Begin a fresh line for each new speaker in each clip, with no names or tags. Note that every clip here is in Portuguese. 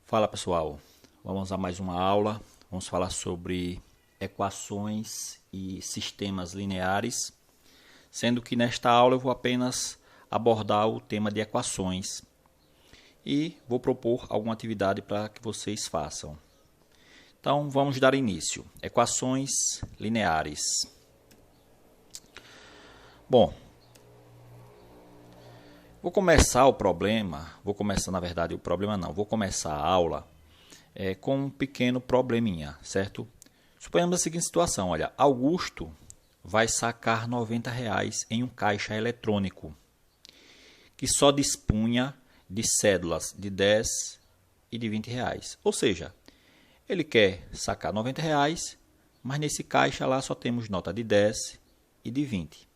Fala pessoal, vamos a mais uma aula. Vamos falar sobre equações e sistemas lineares, sendo que nesta aula eu vou apenas abordar o tema de equações e vou propor alguma atividade para que vocês façam. Então vamos dar início. Equações lineares. Bom, vou começar a aula com um pequeno probleminha, certo? Suponhamos a seguinte situação, olha, Augusto vai sacar R$90 em um caixa eletrônico que só dispunha de cédulas de 10 e de R$20. Ou seja, ele quer sacar R$90, mas nesse caixa lá só temos nota de 10 e de 20.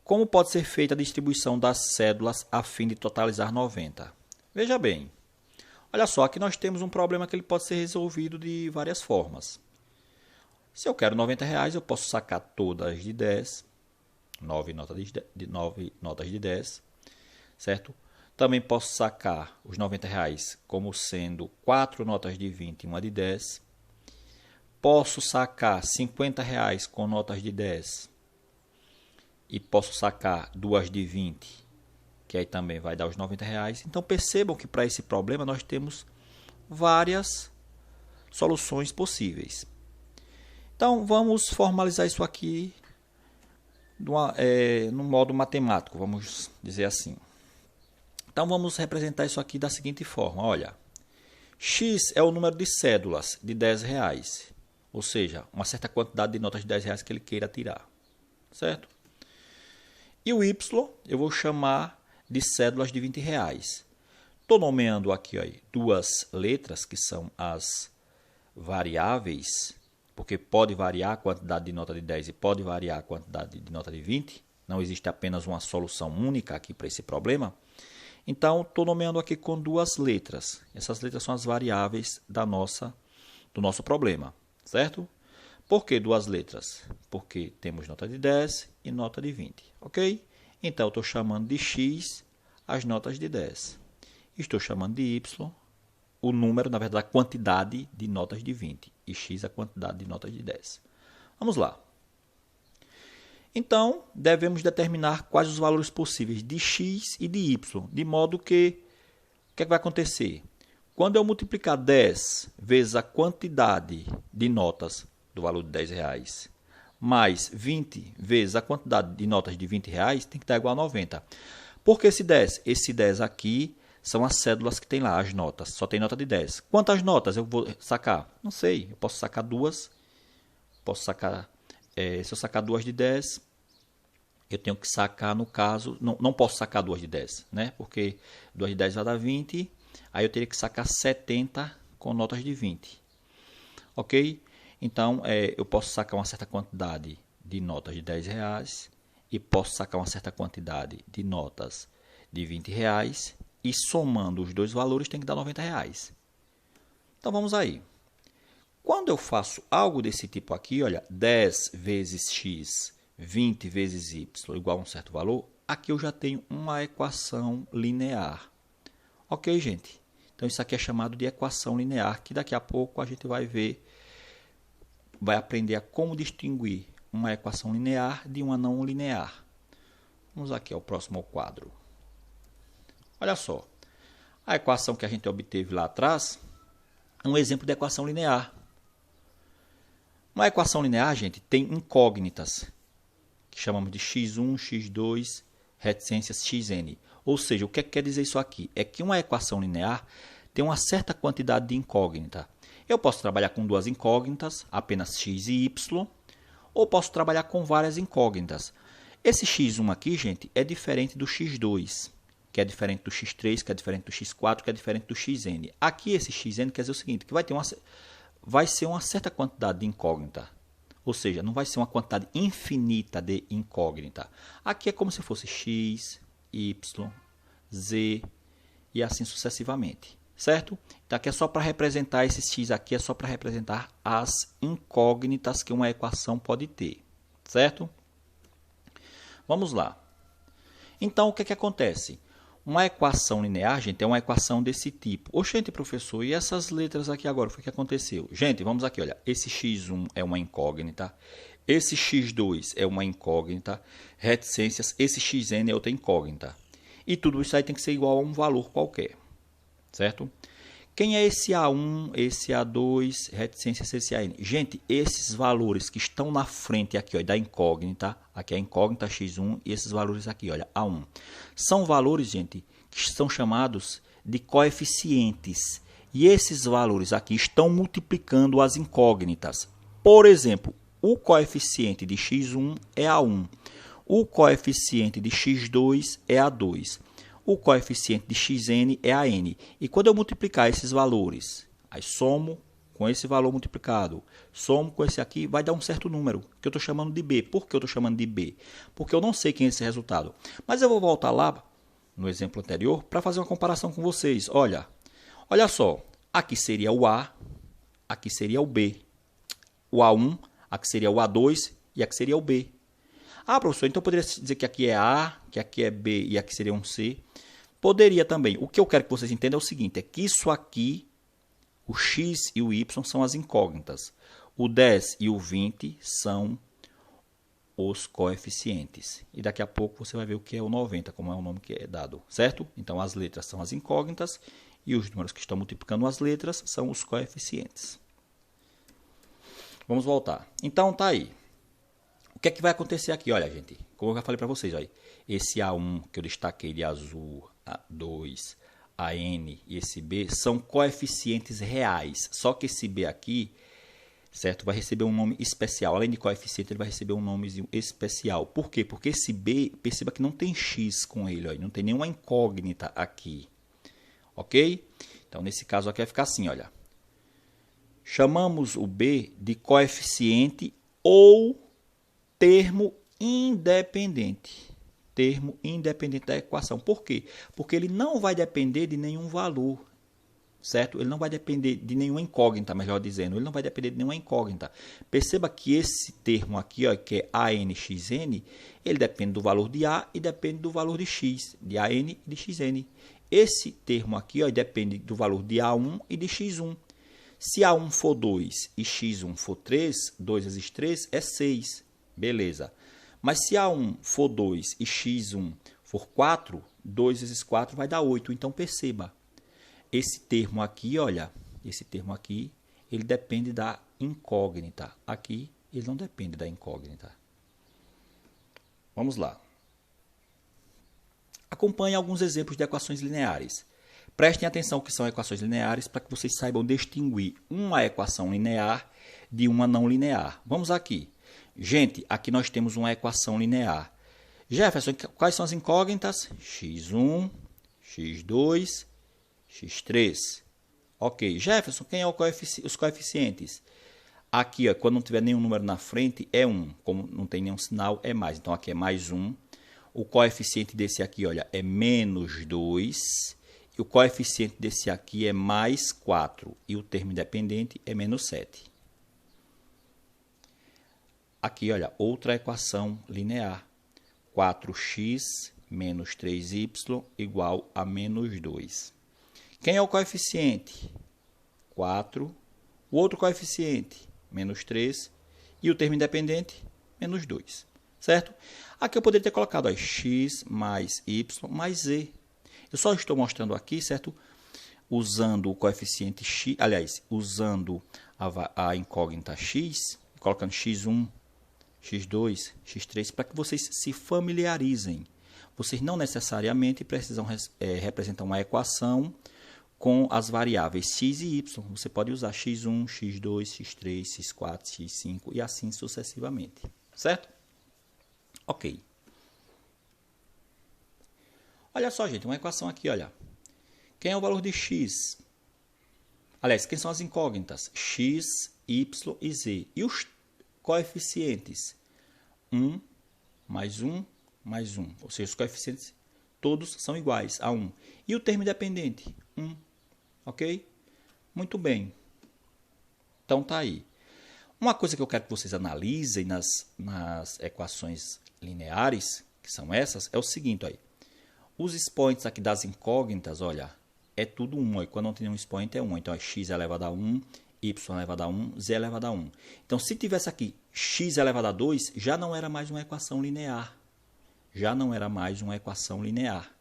Como pode ser feita a distribuição das cédulas a fim de totalizar 90? Veja bem, olha só, aqui nós temos um problema que ele pode ser resolvido de várias formas. Se eu quero R$90, eu posso sacar todas de 10, 9 notas de 10, certo? Também posso sacar os R$90 como sendo 4 notas de 20 e uma de 10. Posso sacar R$50 com notas de 10 e posso sacar duas de 20, que aí também vai dar os R$90. Então percebam que para esse problema nós temos várias soluções possíveis. Então vamos formalizar isso aqui no modo matemático, vamos dizer assim. Então vamos representar isso aqui da seguinte forma, olha, X é o número de cédulas de R$10, ou seja, uma certa quantidade de notas de R$10 que ele queira tirar, certo? E o Y eu vou chamar de cédulas de R$20. Estou nomeando aqui duas letras que são as variáveis, porque pode variar a quantidade de nota de 10 e pode variar a quantidade de nota de 20. Não existe apenas uma solução única aqui para esse problema. Então, estou nomeando aqui com duas letras. Essas letras são as variáveis do nosso problema, certo? Por que duas letras? Porque temos nota de 10 e nota de 20, ok? Então, estou chamando de X as notas de 10. Estou chamando de Y o número, na verdade, a quantidade de notas de 20. E X a quantidade de notas de 10. Vamos lá. Então, devemos determinar quais os valores possíveis de X e de Y, de modo que, o que é que vai acontecer? Quando eu multiplicar 10 vezes a quantidade de notas do valor de R$10, mais 20 vezes a quantidade de notas de R$20, tem que dar igual a 90. Por que esse 10? Esse 10 aqui são as cédulas que tem lá, as notas. Só tem nota de 10. Quantas notas eu vou sacar? Não sei. Eu posso sacar duas. Se eu sacar duas de 10, eu tenho que sacar, no caso, não posso sacar duas de 10, né? Porque duas de 10 vai dar 20. Aí eu teria que sacar 70 com notas de 20. Ok? Então, eu posso sacar uma certa quantidade de notas de R$10 e posso sacar uma certa quantidade de notas de R$20 e somando os dois valores tem que dar R$90. Então, vamos aí. Quando eu faço algo desse tipo aqui, olha, 10 vezes x, 20 vezes y igual a um certo valor, aqui eu já tenho uma equação linear. Ok, gente? Então, isso aqui é chamado de equação linear, que daqui a pouco a gente vai aprender a como distinguir uma equação linear de uma não linear. Vamos aqui ao próximo quadro. Olha só, a equação que a gente obteve lá atrás é um exemplo de equação linear. Uma equação linear, gente, tem incógnitas, que chamamos de x1, x2, reticências xn. Ou seja, o que quer dizer isso aqui? É que uma equação linear tem uma certa quantidade de incógnita. Eu posso trabalhar com duas incógnitas, apenas x e y, ou posso trabalhar com várias incógnitas. Esse x1 aqui, gente, é diferente do x2, que é diferente do x3, que é diferente do x4, que é diferente do xn. Aqui esse xn quer dizer o seguinte, que vai ser uma certa quantidade de incógnita. Ou seja, não vai ser uma quantidade infinita de incógnita. Aqui é como se fosse x, y, z e assim sucessivamente. Certo? Então, aqui é só para representar esse x aqui, é só para representar as incógnitas que uma equação pode ter. Certo? Vamos lá. Então, o que acontece? Uma equação linear, gente, é uma equação desse tipo. Oxente, professor, e essas letras aqui agora, o que aconteceu? Gente, vamos aqui, olha, esse x1 é uma incógnita, esse x2 é uma incógnita, reticências, esse xn é outra incógnita. E tudo isso aí tem que ser igual a um valor qualquer, certo? Quem é esse A1, esse A2, reticências, esse AN? Gente, esses valores que estão na frente aqui, ó, da incógnita, aqui é a incógnita x1 e esses valores aqui, olha, A1. São valores, gente, que são chamados de coeficientes. E esses valores aqui estão multiplicando as incógnitas. Por exemplo, o coeficiente de x1 é A1. O coeficiente de x2 é A2. O coeficiente de xn é AN. E quando eu multiplicar esses valores, aí somo com esse valor multiplicado, somo com esse aqui, vai dar um certo número, que eu estou chamando de B. Por que eu estou chamando de B? Porque eu não sei quem é esse resultado. Mas eu vou voltar lá, no exemplo anterior, para fazer uma comparação com vocês. Olha só, aqui seria o A, aqui seria o B. O A1, aqui seria o A2 e aqui seria o B. Ah, professor, então poderia dizer que aqui é A, que aqui é B e aqui seria um C. Poderia também. O que eu quero que vocês entendam é o seguinte, é que isso aqui, o X e o Y são as incógnitas. O 10 e o 20 são os coeficientes. E daqui a pouco você vai ver o que é o 90, como é o nome que é dado, certo? Então as letras são as incógnitas e os números que estão multiplicando as letras são os coeficientes. Vamos voltar. Então tá aí. O que é que vai acontecer aqui? Olha, gente, como eu já falei para vocês, olha, esse A1 que eu destaquei de azul, A2, AN e esse B são coeficientes reais. Só que esse B aqui, certo, vai receber um nome especial. Além de coeficiente, ele vai receber um nomezinho especial. Por quê? Porque esse B, perceba que não tem X com ele, olha, não tem nenhuma incógnita aqui. Ok? Então, nesse caso aqui vai ficar assim, olha. Chamamos o B de coeficiente ou termo independente. Termo independente da equação. Por quê? Porque ele não vai depender de nenhum valor, certo? Ele não vai depender de nenhuma incógnita, melhor dizendo. Ele não vai depender de nenhuma incógnita. Perceba que esse termo aqui, ó, que é ANXN, ele depende do valor de A e depende do valor de X, de AN e de XN. Esse termo aqui, ó, depende do valor de A1 e de X1. Se A1 for 2 e X1 for 3, 2 vezes 3 é 6. Beleza. Mas se A1 for 2 e X1 for 4, 2 vezes 4 vai dar 8. Então, perceba, esse termo aqui, olha, esse termo aqui, ele depende da incógnita. Aqui, ele não depende da incógnita. Vamos lá. Acompanhe alguns exemplos de equações lineares. Prestem atenção que são equações lineares para que vocês saibam distinguir uma equação linear de uma não linear. Vamos aqui. Gente, aqui nós temos uma equação linear. Jefferson, quais são as incógnitas? x1, x2, x3. Ok. Jefferson, quem é os coeficientes? Aqui, ó, quando não tiver nenhum número na frente, é 1. Como não tem nenhum sinal, é mais. Então, aqui é mais 1. O coeficiente desse aqui, olha, é menos 2. E o coeficiente desse aqui é mais 4. E o termo independente é menos 7. Aqui, olha, outra equação linear. 4x menos 3y igual a menos 2. Quem é o coeficiente? 4. O outro coeficiente, menos 3. E o termo independente, menos 2. Certo? Aqui eu poderia ter colocado ó, x mais y mais z. Eu só estou mostrando aqui, certo? Usando o coeficiente x, aliás, usando a incógnita x, colocando x1, x2, x3, para que vocês se familiarizem. Vocês não necessariamente precisam representar uma equação com as variáveis x e y. Você pode usar x1, x2, x3, x4, x5 e assim sucessivamente. Certo? Ok. Olha só, gente, uma equação aqui, olha. Quem é o valor de x? Aliás, quem são as incógnitas? X, y e z. E os coeficientes? 1 mais 1 mais 1. Ou seja, os coeficientes todos são iguais a 1. E o termo independente? 1. Ok? Muito bem. Então, tá aí. Uma coisa que eu quero que vocês analisem nas equações lineares, que são essas, é o seguinte, aí. Os expoentes aqui das incógnitas, olha, é tudo 1. E quando não tem nenhum expoente é 1. Então, é x elevado a 1, y elevado a 1, z elevado a 1. Então, se tivesse aqui x elevado a 2, já não era mais uma equação linear. Já não era mais uma equação linear.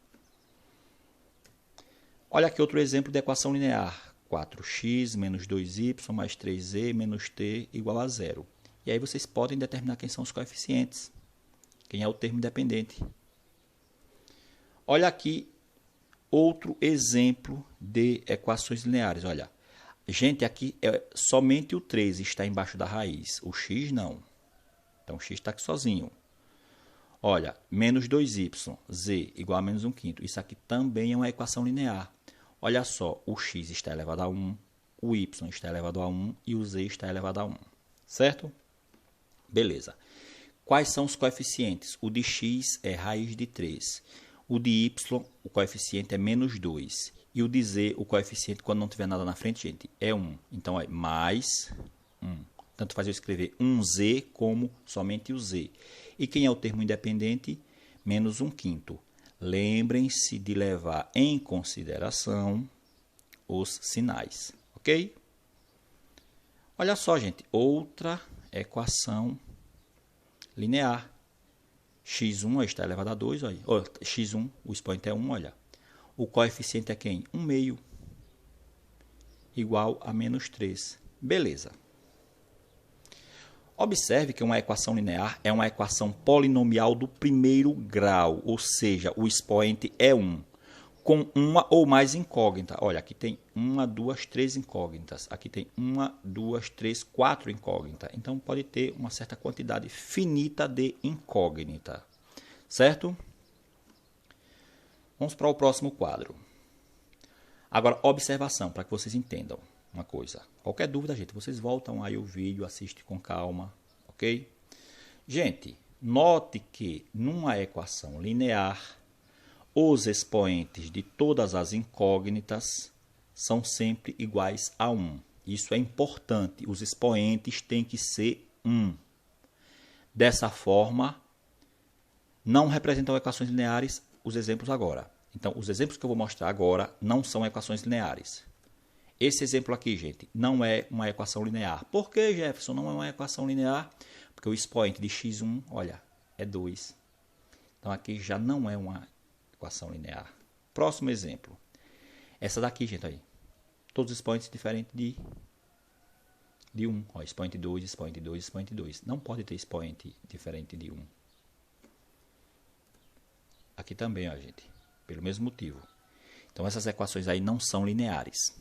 Olha aqui outro exemplo de equação linear. 4x menos 2y mais 3z menos t igual a 0. E aí vocês podem determinar quem são os coeficientes. Quem é o termo independente. Olha aqui outro exemplo de equações lineares. Olha, gente, aqui é somente o 3 está embaixo da raiz. O x não. Então, o x está aqui sozinho. Olha, menos 2y, z igual a menos 1/5. Isso aqui também é uma equação linear. Olha só, o x está elevado a 1, o y está elevado a 1 e o z está elevado a 1. Certo? Beleza. Quais são os coeficientes? O de x é raiz de 3. O de y, o coeficiente é menos 2. E o de z, o coeficiente, quando não tiver nada na frente, gente, é 1. Então, é mais 1. Tanto faz eu escrever 1z como somente o z. E quem é o termo independente? Menos 1/5. Lembrem-se de levar em consideração os sinais, ok? Olha só, gente, outra equação linear. x1 está elevado a 2, olha. X1, o expoente é 1, olha. O coeficiente é quem? 1/2. Igual a menos 3. Beleza. Observe que uma equação linear é uma equação polinomial do primeiro grau, ou seja, o expoente é 1, com uma ou mais incógnitas. Olha, aqui tem 1, 2, 3 incógnitas. Aqui tem 1, 2, 3, 4 incógnitas. Então, pode ter uma certa quantidade finita de incógnita. Certo? Vamos para o próximo quadro. Agora, observação, para que vocês entendam uma coisa. Qualquer dúvida, gente, vocês voltam aí o vídeo, assistem com calma, ok? Gente, note que numa equação linear, os expoentes de todas as incógnitas são sempre iguais a 1. Isso é importante, os expoentes têm que ser 1. Dessa forma, não representam equações lineares os exemplos agora. Então, os exemplos que eu vou mostrar agora não são equações lineares. Esse exemplo aqui, gente, não é uma equação linear. Por que, Jefferson, não é uma equação linear? Porque o expoente de x1, olha, é 2. Então, aqui já não é uma equação linear. Próximo exemplo. Essa daqui, gente, aí. Todos os expoentes diferentes de 1. Ó, expoente 2, expoente 2, expoente 2. Não pode ter expoente diferente de 1. Aqui também, ó, gente. Pelo mesmo motivo. Então, essas equações aí não são lineares.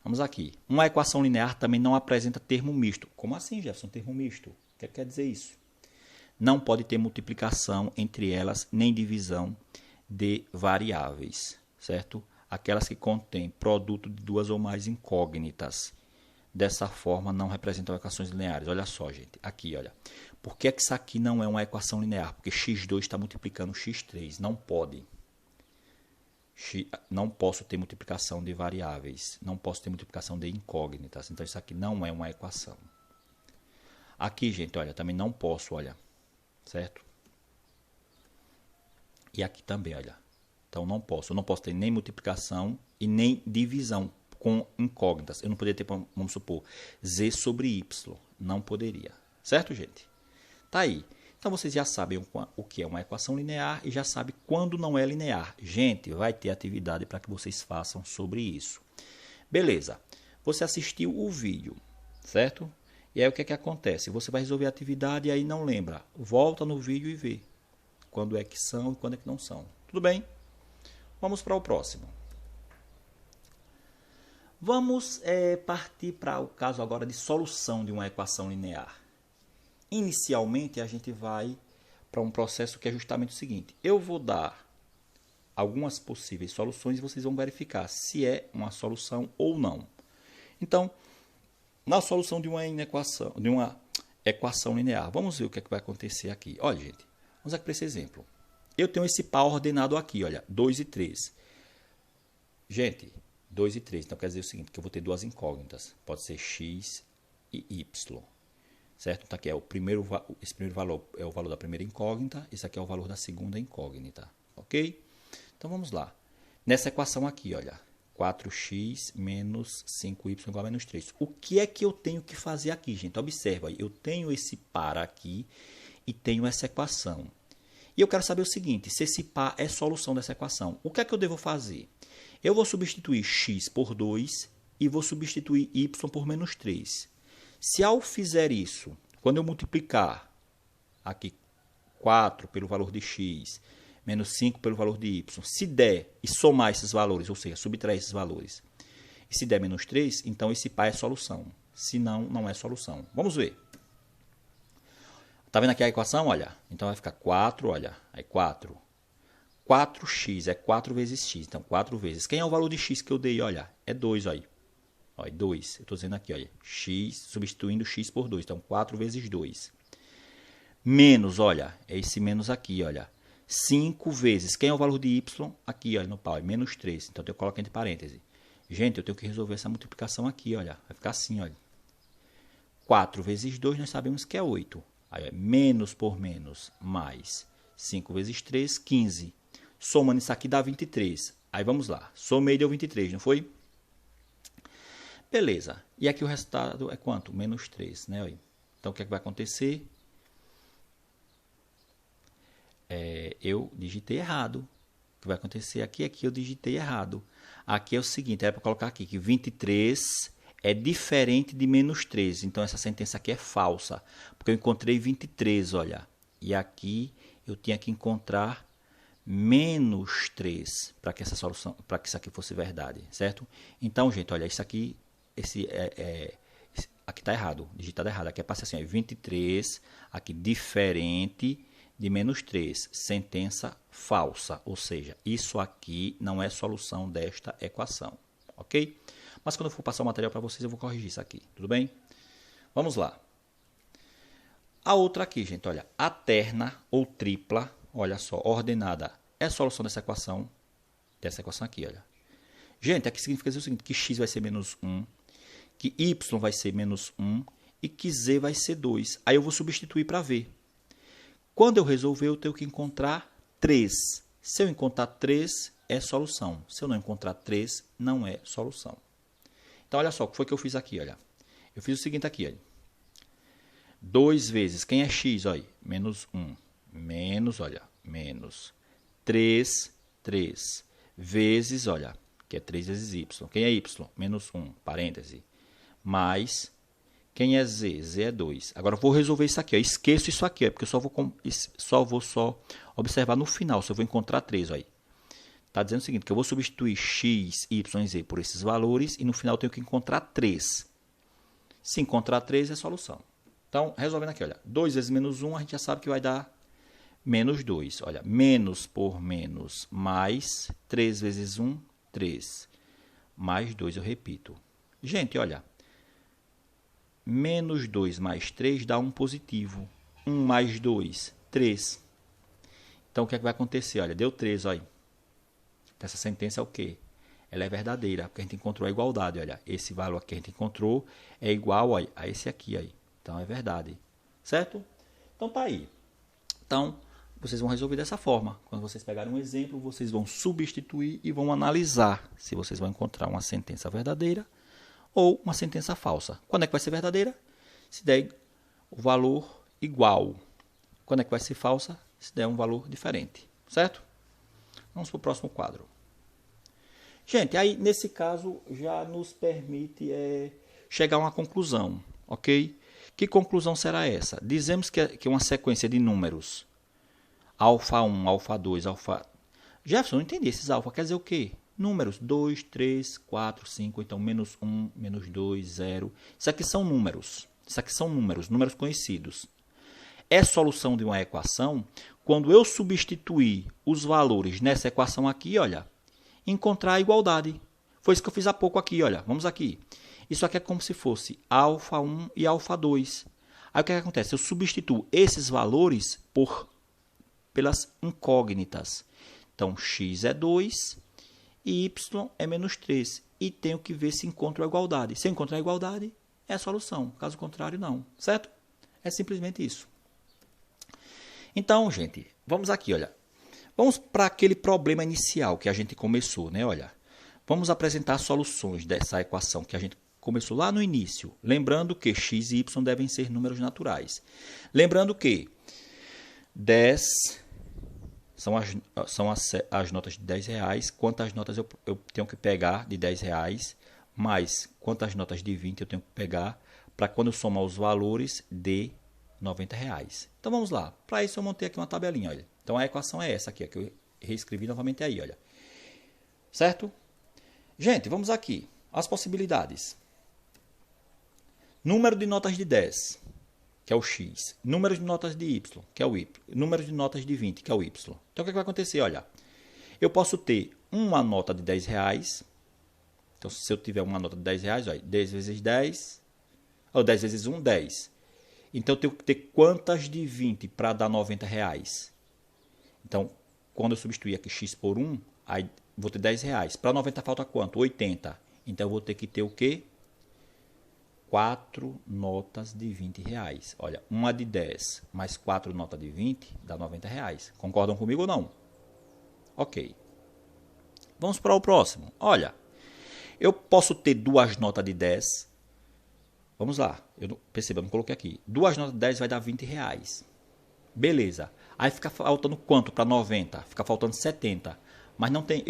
Vamos aqui. Uma equação linear também não apresenta termo misto. Como assim, Jefferson? Termo misto? O que quer dizer isso? Não pode ter multiplicação entre elas, nem divisão de variáveis, certo? Aquelas que contêm produto de duas ou mais incógnitas. Dessa forma, não representam equações lineares. Olha só, gente. Aqui, olha. Por que isso aqui não é uma equação linear? Porque x2 está multiplicando x3. Não pode. Não posso ter multiplicação de variáveis, não posso ter multiplicação de incógnitas, então isso aqui não é uma equação. Aqui, gente, olha, também não posso, olha, certo? E aqui também, olha, então não posso, eu não posso ter nem multiplicação e nem divisão com incógnitas. Eu não poderia ter, vamos supor, z sobre y, não poderia, certo, gente? Tá aí. Então, vocês já sabem o que é uma equação linear e já sabem quando não é linear. Gente, vai ter atividade para que vocês façam sobre isso. Beleza. Você assistiu o vídeo, certo? E aí, o que é que acontece? Você vai resolver a atividade e aí não lembra. Volta no vídeo e vê quando é que são e quando é que não são. Tudo bem? Vamos para o próximo. Vamos partir para o caso agora de solução de uma equação linear. Inicialmente, a gente vai para um processo que é justamente o seguinte. Eu vou dar algumas possíveis soluções e vocês vão verificar se é uma solução ou não. Então, na solução de uma equação linear, vamos ver o que é que vai acontecer aqui. Olha, gente, vamos aqui para esse exemplo. Eu tenho esse par ordenado aqui, olha, 2 e 3. Gente, 2 e 3, então quer dizer o seguinte, que eu vou ter duas incógnitas. Pode ser x e y. certo? Então aqui é esse primeiro valor é o valor da primeira incógnita, esse aqui é o valor da segunda incógnita, ok? Então vamos lá. Nessa equação aqui, olha, 4x menos 5y igual a menos 3. O que é que eu tenho que fazer aqui, gente? Observa, eu tenho esse par aqui e tenho essa equação. E eu quero saber o seguinte, se esse par é solução dessa equação, o que é que eu devo fazer? Eu vou substituir x por 2 e vou substituir y por menos 3. Se ao fizer isso, quando eu multiplicar aqui 4 pelo valor de x, menos 5 pelo valor de y, se der e somar esses valores, ou seja, subtrair esses valores, e se der menos 3, então esse par é solução. Se não, não é solução. Vamos ver. Tá vendo aqui a equação? Olha, então vai ficar 4, olha, aí 4. 4x é 4 vezes x, então 4 vezes. Quem é o valor de x que eu dei? Olha, é 2, olha. Olha, 2, eu estou dizendo aqui, olha, x, substituindo x por 2, então 4 vezes 2. Menos, olha, é esse menos aqui, olha, 5 vezes. Quem é o valor de y? Aqui, olha, no pau, é menos 3, então eu coloco entre parênteses. Gente, eu tenho que resolver essa multiplicação aqui, olha, vai ficar assim, olha. 4 vezes 2, nós sabemos que é 8. Aí é menos por menos, mais 5 vezes 3, 15. Somando isso aqui dá 23. Aí vamos lá, somei deu 23, não foi? Beleza, e aqui o resultado é quanto? Menos 3, né? Então o que é que vai acontecer? Eu digitei errado. O que vai acontecer aqui é que eu digitei errado. Aqui é o seguinte, era para colocar aqui que 23 é diferente de menos 3. Então essa sentença aqui é falsa, porque eu encontrei 23, olha. E aqui eu tinha que encontrar menos 3 para que essa solução, para que isso aqui fosse verdade, certo? Então, gente, olha, isso aqui aqui está errado, digitado errado. Aqui é para ser assim, 23, aqui diferente de menos 3, sentença falsa, ou seja, isso aqui não é solução desta equação, ok? Mas quando eu for passar o material para vocês, eu vou corrigir isso aqui, tudo bem? Vamos lá. A outra aqui, gente, olha, a terna ou tripla, olha só, ordenada, é a solução dessa equação aqui, olha. Gente, aqui significa dizer o seguinte, que x vai ser menos 1, que y vai ser menos 1 e que z vai ser 2. Aí eu vou substituir para v. Quando eu resolver, eu tenho que encontrar 3. Se eu encontrar 3, é solução. Se eu não encontrar 3, não é solução. Então, olha só, o que foi que eu fiz aqui, olha. Eu fiz o seguinte aqui, olha. 2 vezes, quem é x, olha, menos 1, menos, olha, menos 3, vezes, olha, que é 3 vezes y. Quem é y? Menos 1, parêntese, mais, quem é z? Z é 2. Agora, eu vou resolver isso aqui, ó. Esqueço isso aqui, ó, porque eu vou observar no final, se eu vou encontrar 3, olha. Está dizendo o seguinte, que eu vou substituir x, y e z por esses valores e no final eu tenho que encontrar 3. Se encontrar 3, é solução. Então, resolvendo aqui, olha, 2 vezes menos 1, a gente já sabe que vai dar menos 2. Olha, menos por menos, mais 3 vezes 1, 3. Mais 2, eu repito. Gente, olha, menos 2 mais 3 dá 1 positivo. 1 mais 2, 3. Então, o que é que vai acontecer? Olha, deu 3, olha. Essa sentença é o quê? Ela é verdadeira, porque a gente encontrou a igualdade. Olha, esse valor aqui que a gente encontrou é igual, olha, a esse aqui. Olha. Então, é verdade. Certo? Então, tá aí. Então, vocês vão resolver dessa forma. Quando vocês pegarem um exemplo, vocês vão substituir e vão analisar se vocês vão encontrar uma sentença verdadeira ou uma sentença falsa. Quando é que vai ser verdadeira? Se der o valor igual. Quando é que vai ser falsa? Se der um valor diferente. Certo? Vamos para o próximo quadro. Gente, aí nesse caso já nos permite chegar a uma conclusão, ok? Que conclusão será essa? Dizemos que uma sequência de números, alfa 1, alfa 2, alfa... Jefferson, não entendi, esses alfa quer dizer o quê? Números 2, 3, 4, 5, então menos 1, menos 2, 0. Isso aqui são números. Isso aqui são números conhecidos. É solução de uma equação quando eu substituir os valores nessa equação aqui, olha, encontrar a igualdade. Foi isso que eu fiz há pouco aqui, olha. Vamos aqui. Isso aqui é como se fosse alfa 1 e alfa 2. Aí o que acontece? Eu substituo esses valores pelas incógnitas. Então, x é 2 e y é menos 3. E tenho que ver se encontro a igualdade. Se eu encontrar a igualdade, é a solução. Caso contrário, não. Certo? É simplesmente isso. Então, gente, vamos aqui, olha. Vamos para aquele problema inicial que a gente começou, né? Olha, vamos apresentar soluções dessa equação que a gente começou lá no início. Lembrando que x e y devem ser números naturais. Lembrando que 10 são as notas de 10 reais. Quantas notas eu tenho que pegar de 10 reais, mais quantas notas de 20 eu tenho que pegar para quando eu somar os valores de 90 reais. Então vamos lá. Para isso eu montei aqui uma tabelinha, olha. Então a equação é essa aqui, que eu reescrevi novamente aí, olha. Certo? Gente, vamos aqui. As possibilidades. Número de notas de 10, que é o x. Número de notas de y, que é o y. Número de notas de 20, que é o y. Então o que vai acontecer? Olha, eu posso ter uma nota de 10 reais. Então se eu tiver uma nota de 10 reais, olha, 10 vezes 10, ou 10 vezes 1, 10. Então eu tenho que ter quantas de 20 para dar 90 reais? Então, quando eu substituir aqui x por 1, aí vou ter 10 reais. Para 90 falta quanto? 80. Então eu vou ter que ter o quê? 4 notas de 20 reais. Olha, uma de 10 mais 4 notas de 20 dá 90 reais. Concordam comigo ou não? Ok. Vamos para o próximo. Olha, eu posso ter duas notas de 10. Vamos lá. Perceba, eu não coloquei aqui. Duas notas de 10 vai dar 20 reais. Beleza. Aí fica faltando quanto para 90? Fica faltando 70. Mas não tem,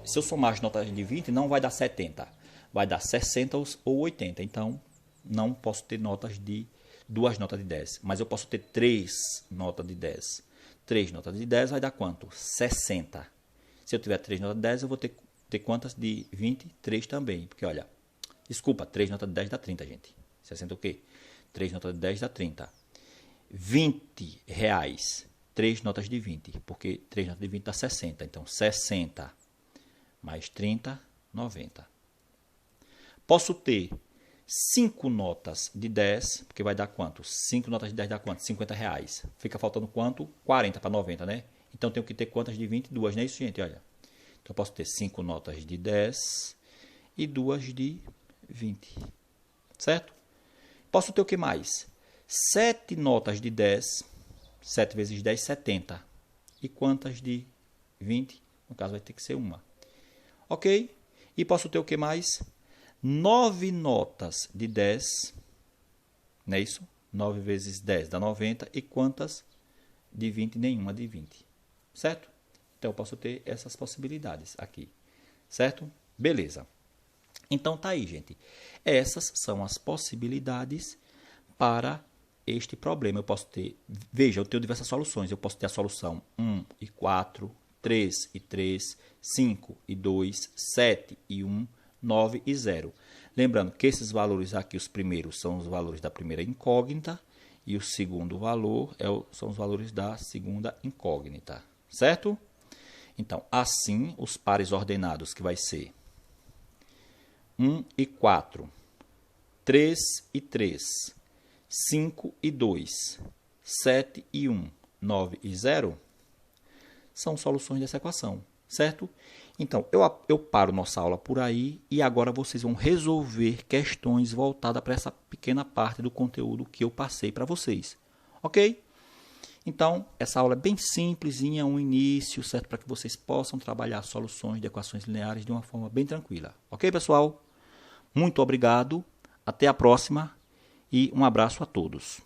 se eu somar as notas de 20, não vai dar 70. Vai dar 60 ou 80. Então, não posso ter duas notas de 10. Mas eu posso ter 3 notas de 10. 3 notas de 10 vai dar quanto? 60. Se eu tiver 3 notas de 10, eu vou ter quantas de 20? 3 também. Porque, olha, desculpa, 3 notas de 10 dá 30, gente. 60 o quê? 3 notas de 10 dá 30. 20 reais. 3 notas de 20. Porque 3 notas de 20 dá 60. Então, 60 mais 30, 90. Posso ter 5 notas de 10, porque vai dar quanto? 5 notas de 10 dá quanto? 50 reais. Fica faltando quanto? 40 para 90, né? Então, tenho que ter quantas de 20? Duas, não é isso, gente? Olha. Então, eu posso ter 5 notas de 10 e 2 de 20. Certo? Posso ter o que mais? 7 notas de 10. 7 vezes 10, 70. E quantas de 20? No caso, vai ter que ser uma. Ok? E posso ter o que mais? 9 notas de 10, não é isso? 9 vezes 10 dá 90. E quantas de 20? Nenhuma de 20. Certo? Então, eu posso ter essas possibilidades aqui. Certo? Beleza. Então, tá aí, gente. Essas são as possibilidades para este problema. Eu posso ter, veja, eu tenho diversas soluções. Eu posso ter a solução 1 e 4, 3 e 3, 5 e 2, 7 e 1, 9 e 0. Lembrando que esses valores aqui, os primeiros, são os valores da primeira incógnita e o segundo valor são os valores da segunda incógnita, certo? Então, assim, os pares ordenados, que vai ser 1 e 4, 3 e 3, 5 e 2, 7 e 1, 9 e 0, são soluções dessa equação, certo? Então, eu paro nossa aula por aí e agora vocês vão resolver questões voltadas para essa pequena parte do conteúdo que eu passei para vocês, ok? Então, essa aula é bem simplesinha, um início, certo? Para que vocês possam trabalhar soluções de equações lineares de uma forma bem tranquila, ok, pessoal? Muito obrigado, até a próxima e um abraço a todos.